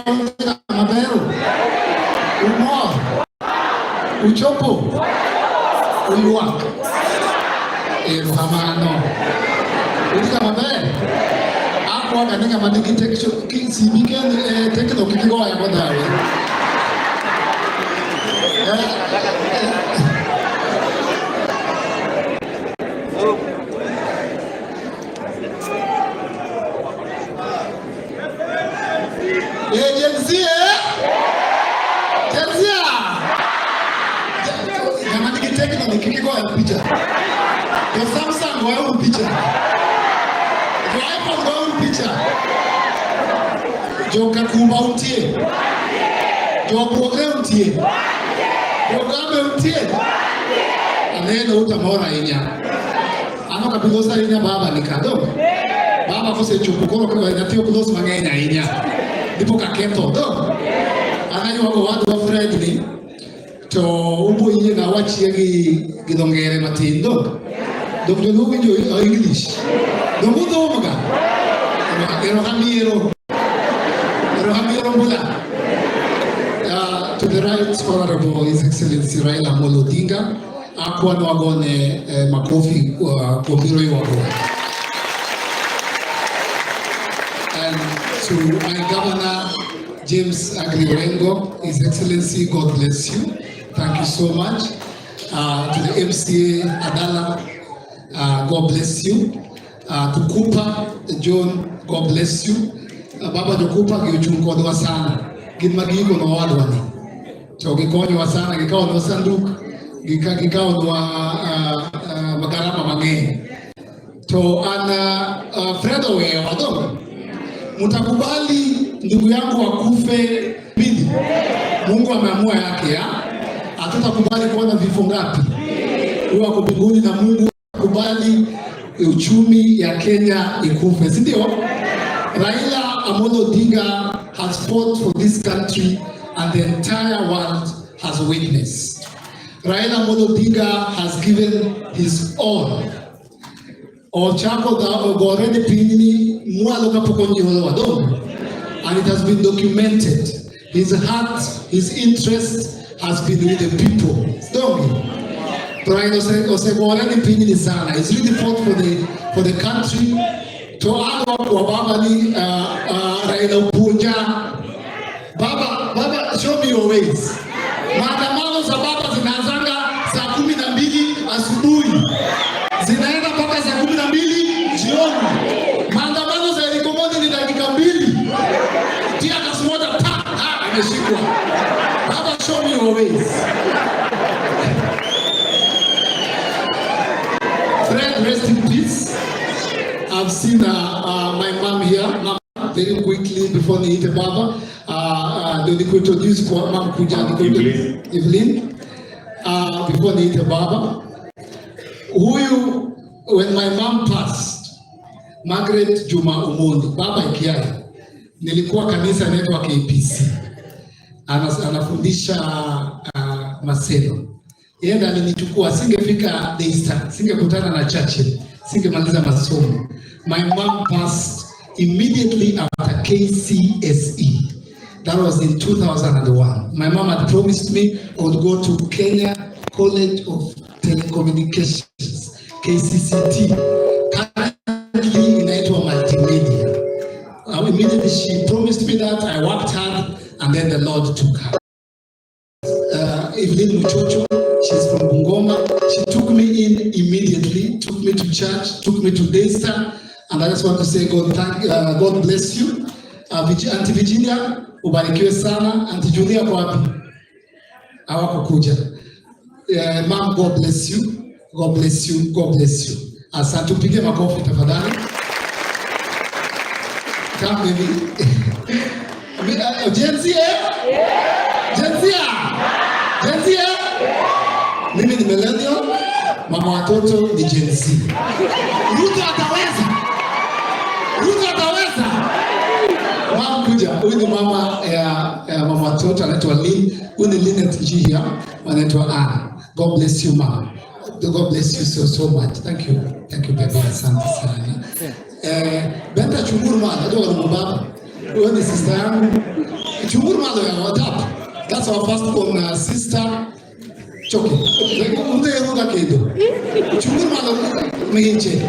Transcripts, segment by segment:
Mabero. Umo. Uchopo. Uluak. Hamano. Udika Mabero. Ako kaninga maniki tekisho sibike tekno kikigo ya bodawe. Picha. Your Samsung go picture. Your iPhone go picture. Your Kakumba untie. Your program untie. Your game untie. Aneno utamora inya. Ano kapilosa inya baba nikado. Baba kose chupukoro kwa natio kulosa mangenya inya. Ndipo kakento do. Ananyo wako watu wa friendly. To ubo iye na wachi yagi gidongere matindo. Doktor Lugo English. Dongo domaga. Ero hamiro mula. To the right, Honorable His Excellency Raila Amolo Odinga. Akwa no agone makofi kwa biro iwako. And to my Governor James Agri Orengo, His Excellency, God bless you. Thank you so much. To the MCA Adala, God bless you. To Cooper John, God bless you. Baba Jokupa kiuchunko wa sana. Gimagiko no wadwani. So gikonyo wa sana gikao no sanduku, gikao no magarama mange. To ana Fredo we wadon. Mutakubali ndugu yangu akufe bidi. Mungu ameamua yake ya. Hatutakubali kuona vifo ngapi. Huwa kubinguni na Mungu kubali uchumi ya Kenya ikufe. Si ndio? Raila Amolo Odinga has fought for this country and the entire world has witnessed. Raila Amolo Odinga has given his all. Ochako da ogorede pinini mwalo kapokonyi holo wadogo. And it has been documented. His heart, his interest has been with the people. Don't Brian Osegoreni pinini sana. He's really fought for the country. To add up Baba ni Raila Upunja. Baba, show me your ways. Maandamano za baba zinaanzanga saa 12 asubuhi. Zinaenda mpaka saa 12 jioni. Maandamano za Elikomoni ni dakika 2. Tia kasmoja pa ameshikwa. Baba, show me your ways. Fred, rest in peace. I've seen my mom here. Mom, very quickly before they hit the Baba. They could introduce Mom Kujani Evelyn. Before they hit the Baba. When my mom passed, Margaret Juma Omondi, Baba Ikiai, nilikuwa kanisa inaitwa KPC. Anafundisha Maseno. Yeye alinichukua, singefika Daystar, singekutana na Churchill, singemaliza masomo. My mom passed immediately after KCSE. That was in 2001. My mom had promised me I would go to Kenya College of Telecommunications, KCCT. Currently inaitwa multimedia. Immediately she promised me that. I worked hard and then the Lord took her. Evelyn Muchocho, she's from Bungoma. She took me in immediately, took me to church, took me to Daystar, and I just want to say God bless you. Auntie Virginia, ubarikiwe sana. Auntie Julia kwa wapi? Hawakukuja. Mom, God bless you. God bless you. God bless you. Asante, tupige makofi tafadhali. Come baby. Jensia? Jensia? Jensia? Mimi ni millennial, mama watoto ni Gen Z. Ruto ataweza. Mama kuja, huyu ni mama ya mama watoto anaitwa Lynn, huyu ni Lynette Njihia, anaitwa Anna. God bless you, mama. God bless you so much. Thank you baby, asante sana. Benta chunguru mama, najua kwa baba. Huyu ni sister yangu. Chunguru malo ya watap. That's our first born sister. Choki. Unde yeruga kedo. Chunguru malo mehinche.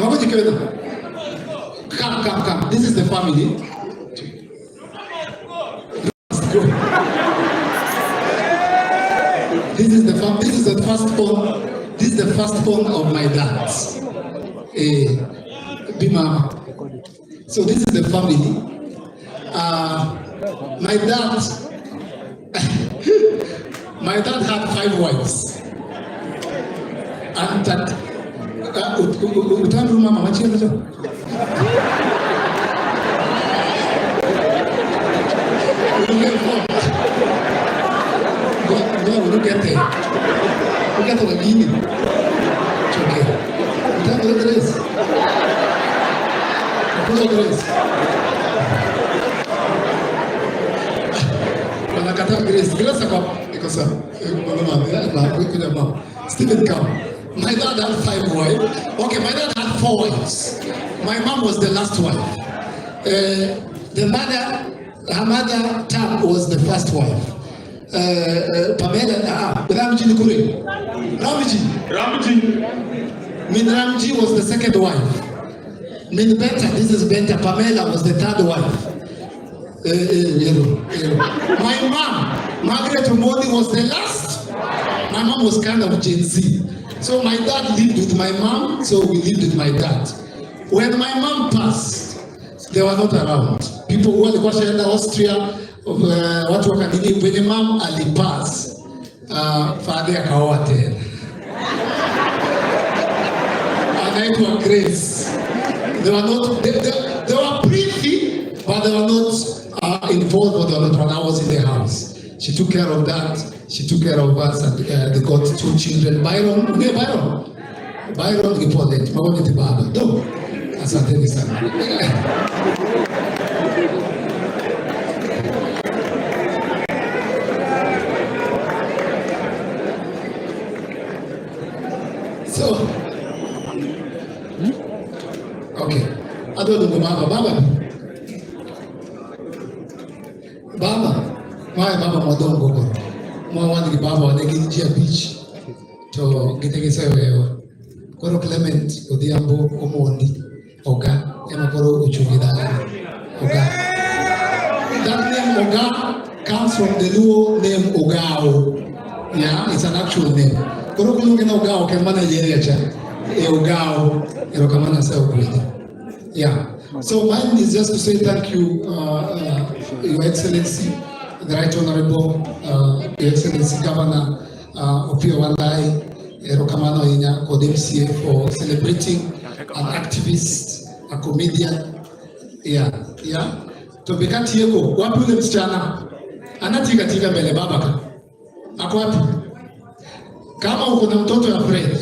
Wako jikedo. Come. This is the family. This is the first born. This is the first born of my dad. Bimama. So this is the family. My dad had 5 wives. And that mama we get there. We get to the beginning. It's okay. We have the grace. Full of grace. When I got grace, grace come because Stephen come. My dad had 5 wives. Okay, my dad had 4 wives. My mom was the last wife. Her mother Tam was the first wife. Pamela, Ramji Nikure. Ramji. Ramji was the second wife. Benta, this is Benta. Pamela was the 3rd wife. My mom, Margaret Omodi, was the last. My mom was kind of Gen Z. So my dad lived with my mom, so we lived with my dad. When my mom passed, they were not around. People who were in Austria, watu wakadini when mom alipass, father akaoa tena. Anaitwa Grace. They were pretty, but they were not involved, but they were not when I was in the house. She took care of that. She took care of us, and they got 2 children. Byron, reported. Mawoni tibaba. Do. Asante sana. So, okay. Ado ndugu baba. Baba mwadongo kwa. Mwawani baba wanegi njia beach. To gitegesewe. Koro Clement Odhiambo Omondi. Oga. Ema koro uchungidala. Oga. That name Oga comes from the Luo name Ogao. Yeah, it's an actual name. Koro kulungena Ogao kemana yerecha. Ogao. Erokamana sa ukweli. Yeah. So mine is just to say thank you, Your Excellency, the Right Honorable, Your Excellency Governor Opiyo Wandayi, Erokamano Inya Kod MCA for celebrating an activist, a comedian. Yeah. Tobekati yeko, wapi ule msichana? Anatika mbele babaka. Ako wapi? Kama uko na mtoto ya Fred.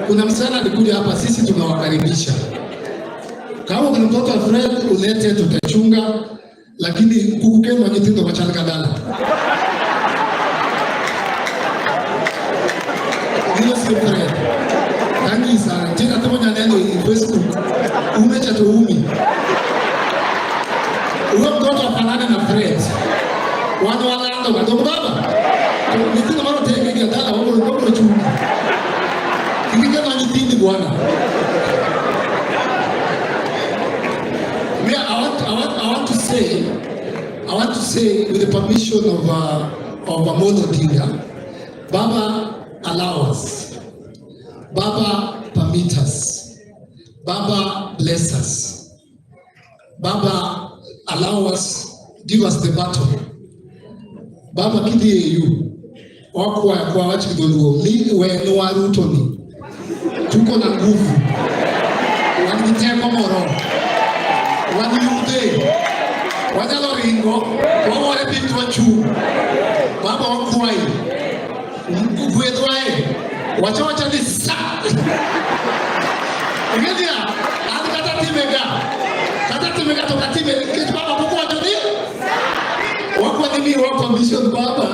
Kuna msana alikuja hapa, sisi tunawakaribisha. Kama kuna mtoto wa Fred ulete, tutachunga, lakini kukukenu wajitindo machana kadala. Nilo si Fred. Tangi sana, tika tumoja neno Facebook, umecha tuumi. Uwe mtoto wafanane na Fred. Wano walando, wadogo baba. Nitino maro teke kadala, wako chunga. I want to say, with the permission of Amolo Odinga, Baba allow us, Baba permit us, Baba bless us, Baba allow us, give us the battle. Baba kidie you, wakwa kwa wachi kidoluo, we no warutoni. Tuko na nguvu. Waniteko moro. Waniude. Wajalo ringo. Wawale bintu wachu. Baba wakuwai. Gwedwae. Wacha ni sa. Ngedia. Kata timega toka time. Kitu baba buku wajoni. Wakwa nimi wakwa mission baba.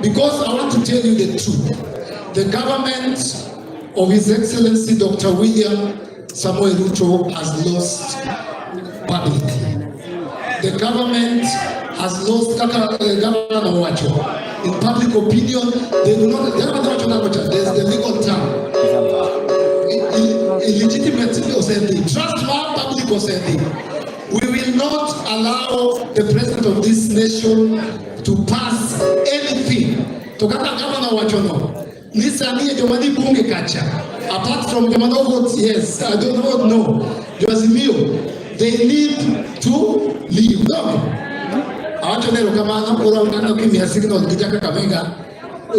Because I want to tell you the truth. The government of His Excellency Dr. William Samoei Ruto has lost publicly. The government has lost Governor Wacho. In public opinion, they do not. There's the legal term. Illegitimate authority, trustworthy public authority. We will not allow the president of this nation to pass anything. Tokata Governor Wachono. Listen here, Jomani Bunge Kacha. Apart from Jomano votes, yes, I don't know, no. Joazimio, they need to leave. No. Awachonero kama anampura unanga kimya signal kijaka Kakamega.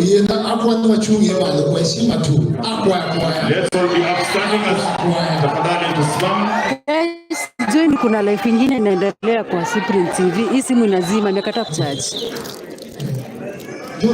Yenda hapo watu wachunge wale kwa heshima tu. Let's all be upstanding as tafadhali tusimame. Join, kuna live nyingine inaendelea kwa Cyprian TV. Hii simu inazima, imekata kucharge. Ndio